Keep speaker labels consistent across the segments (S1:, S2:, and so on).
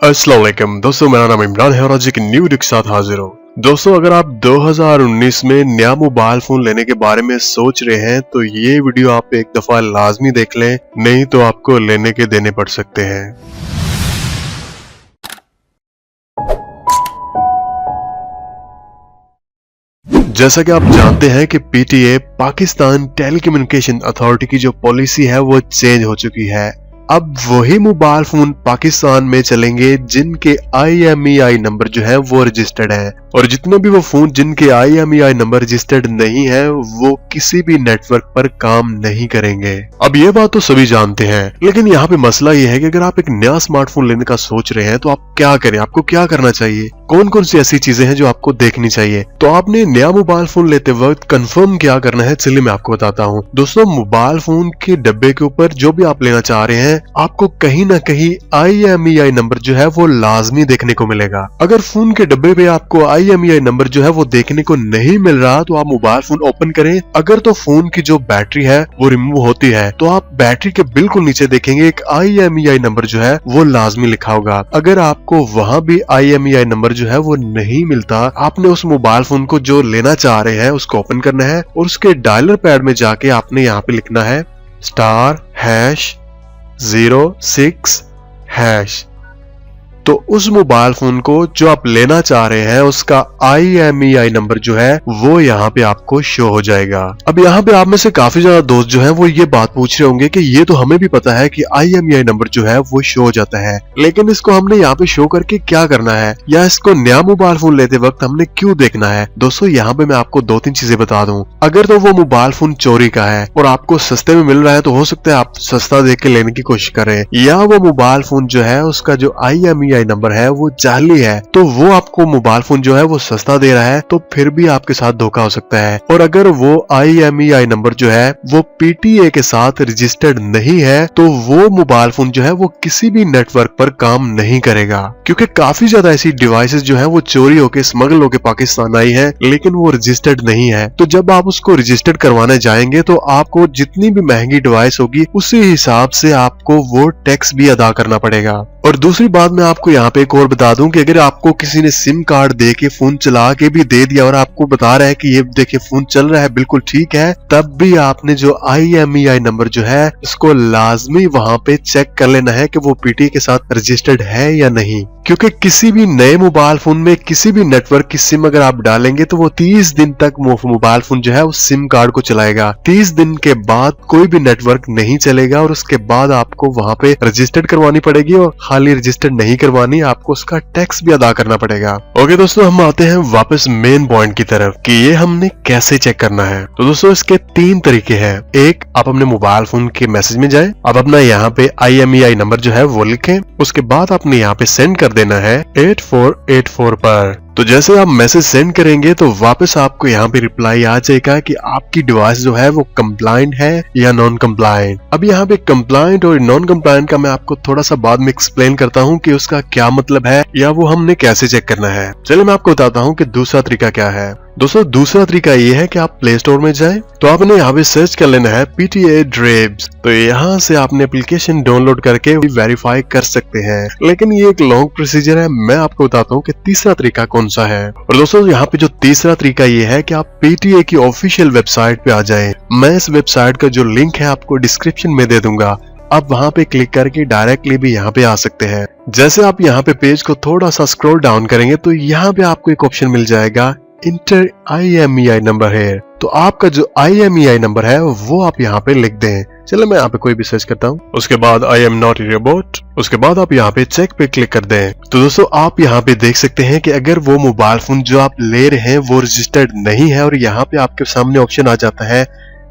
S1: अस्सलाम वालेकुम दोस्तों, मेरा नाम इमरान है और आज एक न्यू वीडियो के साथ हाजिर हूँ। दोस्तों, अगर आप 2019 में नया मोबाइल फोन लेने के बारे में सोच रहे हैं तो ये वीडियो आप एक दफा लाजमी देख लें, नहीं तो आपको लेने के देने पड़ सकते हैं। जैसा कि आप जानते हैं कि पीटीए पाकिस्तान टेलीकम्युनिकेशन अथॉरिटी की जो पॉलिसी है वो चेंज हो चुकी है। अब वही मोबाइल फोन पाकिस्तान में चलेंगे जिनके IMEI नंबर जो है वो रजिस्टर्ड है, और जितने भी वो फोन जिनके IMEI नंबर रजिस्टर्ड नहीं है वो किसी भी नेटवर्क पर काम नहीं करेंगे। अब ये बात तो सभी जानते हैं, लेकिन यहाँ पे मसला ये है कि अगर आप एक नया स्मार्टफोन लेने का सोच रहे हैं तो आप क्या करें, आपको क्या करना चाहिए, कौन कौन सी ऐसी चीजें हैं जो आपको देखनी चाहिए। तो आपने नया मोबाइल फोन लेते वक्त कंफर्म क्या करना है, चलिए मैं आपको बताता हूँ। दोस्तों, मोबाइल फोन के डब्बे के ऊपर जो भी आप लेना चाह रहे हैं आपको कहीं ना कहीं IMEI नंबर जो है वो लाजमी देखने को मिलेगा। अगर फोन के डब्बे पे आपको IMEI नंबर जो है वो देखने को नहीं मिल रहा तो आप मोबाइल फोन ओपन करें। अगर तो फोन की जो बैटरी है वो रिमूव होती है तो आप बैटरी के बिल्कुल नीचे देखेंगे एक IMEI नंबर जो है वो लाजमी लिखा होगा। अगर आपको वहां भी IMEI नंबर जो है वो नहीं मिलता, आपने उस मोबाइल फोन को जो लेना चाह रहे हैं उसको ओपन करना है और उसके डायलर पैड में जाके आपने यहाँ पे लिखना है *#06#। तो उस मोबाइल फोन को जो आप लेना चाह रहे हैं उसका IMEI नंबर जो है वो यहाँ पे आपको शो हो जाएगा। अब यहाँ पे आप में से काफी ज्यादा दोस्त जो हैं वो ये बात पूछ रहे होंगे कि ये तो हमें भी पता है कि IMEI नंबर जो है वो शो हो जाता है, लेकिन इसको हमने यहाँ पे शो करके क्या करना है, या इसको नया मोबाइल फोन लेते वक्त हमने क्यों देखना है। दोस्तों, यहाँ पे मैं आपको दो तीन चीजें बता दूं। अगर तो वो मोबाइल फोन चोरी का है और आपको सस्ते में मिल रहा है तो हो सकता है आप सस्ता देख के लेने की कोशिश करें, या वो मोबाइल फोन जो है उसका जो IMEI नंबर है वो जाली है तो वो आपको मोबाइल फोन जो है वो सस्ता दे रहा है, तो फिर भी आपके साथ धोखा हो सकता है। और अगर वो IMEI नंबर जो है वो PTA के साथ रजिस्टर्ड नहीं है तो वो मोबाइल फोन जो है वो किसी भी नेटवर्क पर काम नहीं करेगा, क्योंकि काफी ज्यादा ऐसी डिवाइसेस जो है वो चोरी होके स्मगल होके पाकिस्तान आई है लेकिन वो रजिस्टर्ड नहीं है। तो जब आप उसको रजिस्टर्ड करवाने जाएंगे तो आपको जितनी भी महंगी डिवाइस होगी उसी हिसाब से आपको वो टैक्स भी अदा करना पड़ेगा। और दूसरी बात मैं आपको यहाँ पे एक और बता दूं कि अगर आपको किसी ने सिम कार्ड दे के फोन चला के भी दे दिया और आपको बता रहा है कि ये देखिए फोन चल रहा है बिल्कुल ठीक है, तब भी आपने जो IMEI नंबर जो है उसको लाजमी वहां पे चेक कर लेना है कि वो PTA के साथ रजिस्टर्ड है या नहीं, क्योंकि किसी भी नए मोबाइल फोन में किसी भी नेटवर्क की सिम अगर आप डालेंगे तो वो 30 दिन तक मोबाइल फोन जो है उस सिम कार्ड को चलाएगा। 30 दिन के बाद कोई भी नेटवर्क नहीं चलेगा और उसके बाद आपको वहां पे रजिस्टर्ड करवानी पड़ेगी, और खाली रजिस्टर्ड नहीं करवानी, आपको उसका टैक्स भी अदा करना पड़ेगा। ओके दोस्तों, हम आते हैं वापस मेन पॉइंट की तरफ कि ये हमने कैसे चेक करना है। तो दोस्तों, इसके 3 तरीके हैं। एक, आप अपने मोबाइल फोन के मैसेज में जाएं, आप अपना यहाँ पे IMEI नंबर जो है वो लिखें, उसके बाद आपने यहाँ पे सेंड कर देना है 8484 पर। तो जैसे आप मैसेज सेंड करेंगे तो वापस आपको यहाँ पे रिप्लाई आ जाएगा कि आपकी डिवाइस जो है वो कंप्लायंट है या नॉन कंप्लायंट। अब यहाँ पे कंप्लायंट और नॉन कंप्लायंट का मैं आपको थोड़ा सा बाद में एक्सप्लेन करता हूँ कि उसका क्या मतलब है या वो हमने कैसे चेक करना है। चलिए मैं आपको बताता हूँ कि दूसरा तरीका क्या है। दोस्तों, दूसरा तरीका ये है कि आप प्ले स्टोर में जाएं, तो आपने यहाँ पे सर्च कर लेना है PTA ड्रेब्स। तो यहाँ से आपने एप्लीकेशन डाउनलोड करके वेरीफाई कर सकते हैं, लेकिन ये एक लॉन्ग प्रोसीजर है। मैं आपको बताता हूँ कि तीसरा तरीका कौन सा है। और दोस्तों, यहाँ पे जो तीसरा तरीका ये है कि आप PTA की ऑफिशियल वेबसाइट पे आ जाएं। मैं इस वेबसाइट का जो लिंक है आपको डिस्क्रिप्शन में दे दूंगा, आप वहां पे क्लिक करके डायरेक्टली भी यहाँ पे आ सकते हैं। जैसे आप यहाँ पे पेज को थोड़ा सा स्क्रॉल डाउन करेंगे तो यहाँ पे आपको एक ऑप्शन मिल जाएगा इंटर IMEI नंबर है। तो आपका जो IMEI नंबर है वो आप यहाँ पे लिख दें। चलो मैं यहाँ पे कोई भी सर्च करता हूँ, उसके बाद I am not a robot, उसके बाद आप यहाँ पे चेक पे क्लिक कर दें। तो दोस्तों, आप यहाँ पे देख सकते हैं कि अगर वो मोबाइल फोन जो आप ले रहे हैं वो रजिस्टर्ड नहीं है और यहाँ पे आपके सामने ऑप्शन आ जाता है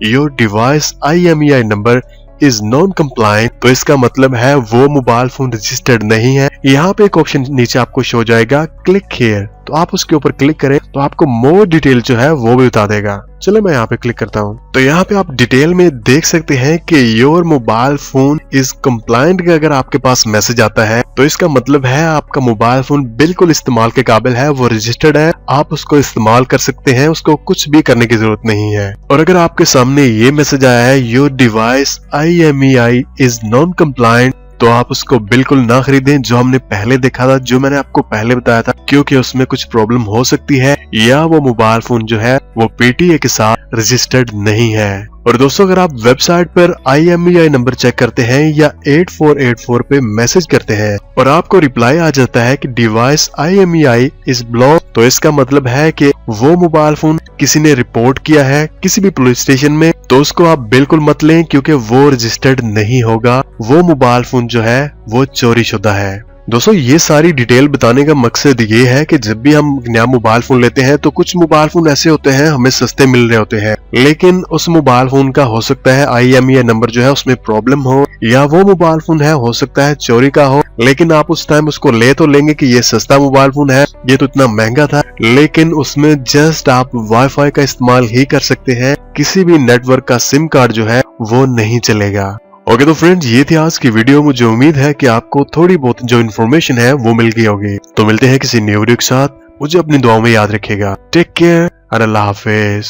S1: your device IMEI number is non compliant, तो इसका मतलब है वो मोबाइल फोन रजिस्टर्ड नहीं है। यहाँ पे एक ऑप्शन नीचे आपको शो जाएगा क्लिक हियर, तो आप उसके ऊपर क्लिक करें तो आपको मोर डिटेल जो है वो भी बता देगा। चलो मैं यहाँ पे क्लिक करता हूँ, तो यहाँ पे आप डिटेल में देख सकते हैं कि your mobile phone is compliant का अगर आपके पास मैसेज आता है तो इसका मतलब है आपका मोबाइल फोन बिल्कुल इस्तेमाल के काबिल है, वो रजिस्टर्ड है, आप उसको इस्तेमाल कर सकते हैं, उसको कुछ भी करने की जरूरत नहीं है। और अगर आपके सामने ये मैसेज आया है your device IMEI is non compliant, तो आप उसको बिल्कुल ना खरीदें जो हमने पहले देखा था, जो मैंने आपको पहले बताया था, क्योंकि उसमें कुछ प्रॉब्लम हो सकती है या वो मोबाइल फोन जो है वो PTA के साथ रजिस्टर्ड नहीं है। और दोस्तों अगर आप वेबसाइट पर IMEI नंबर चेक करते हैं या 8484 पे मैसेज करते हैं और आपको रिप्लाई आ जाता है कि डिवाइस IMEI इज ब्लॉक, तो इसका मतलब है कि वो मोबाइल फोन किसी ने रिपोर्ट किया है किसी भी पुलिस स्टेशन में, तो उसको आप बिल्कुल मत लें क्योंकि वो रजिस्टर्ड नहीं होगा। वो मोबाइल फोन जो है वो चोरी शुदा है। दोस्तों ये सारी डिटेल बताने का मकसद ये है कि जब भी हम नया मोबाइल फोन लेते हैं तो कुछ मोबाइल फोन ऐसे होते हैं हमें सस्ते मिल रहे होते हैं, लेकिन उस मोबाइल फोन का हो सकता है IMEI नंबर जो है उसमें प्रॉब्लम हो, या वो मोबाइल फोन है हो सकता है चोरी का हो, लेकिन आप उस टाइम उसको ले तो लेंगे कि ये सस्ता मोबाइल फोन है, ये तो इतना महंगा था, लेकिन उसमें जस्ट आप वाईफाई का इस्तेमाल ही कर सकते हैं, किसी भी नेटवर्क का सिम कार्ड जो है वो नहीं चलेगा। ओके तो फ्रेंड्स ये थी आज की वीडियो। मुझे उम्मीद है कि आपको थोड़ी बहुत जो इन्फॉर्मेशन है वो मिल गई होगी। तो मिलते हैं किसी न्यू वीडियो के साथ, मुझे अपनी दुआओं में याद रखिएगा। टेक केयर और अल्लाह हाफिज।